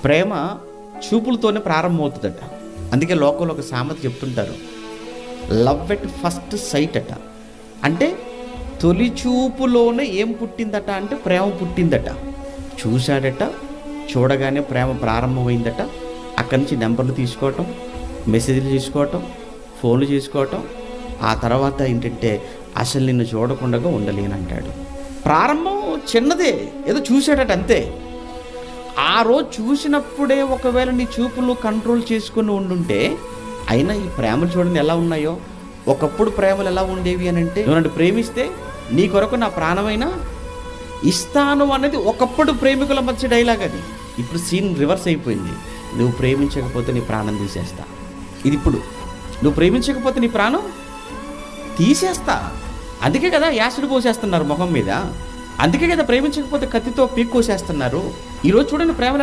ప్రేమ చూపులతోనే ప్రారంభమవుతుందట. అందుకే లోకంలో ఒక సామెత చెప్తుంటారు, లవ్ ఎట్ ఫస్ట్ సైట్ అట. అంటే తొలి చూపులోనే ఏం పుట్టిందట అంటే ప్రేమ పుట్టిందట. చూశాడట, చూడగానే ప్రేమ ప్రారంభమైందట. అక్కడి నుంచి నెంబర్లు తీసుకోవటం, మెసేజ్లు తీసుకోవటం, ఫోన్లు చేసుకోవటం. ఆ తర్వాత ఏంటంటే అసలు నిన్ను చూడకుండా ఉండలేనంటాడు. ప్రారంభం చిన్నదే, ఏదో చూశాడట అంతే. ఆ రోజు చూసినప్పుడే ఒకవేళ నీ చూపులు కంట్రోల్ చేసుకుని ఉండుంటే, అయినా ఈ ప్రేమలు చూడండి ఎలా ఉన్నాయో. ఒకప్పుడు ప్రేమలు ఎలా ఉండేవి అని అంటే, నువ్వు నన్ను ప్రేమిస్తే నీ కొరకు నా ప్రాణమైనా ఇస్తాను అనేది ఒకప్పుడు ప్రేమికుల మధ్య డైలాగ్. అది ఇప్పుడు సీన్ రివర్స్ అయిపోయింది. నువ్వు ప్రేమించకపోతే నీ ప్రాణం తీసేస్తా. ఇది ఇప్పుడు నువ్వు ప్రేమించకపోతే నీ ప్రాణం తీసేస్తా. అందుకే కదా యాసిడ్ పోసేస్తున్నారు మొహం మీద. అందుకే కదా ప్రేమించకపోతే కత్తితో పీక్కోసేస్తున్నారు. ఈరోజు చూడండి ప్రేమ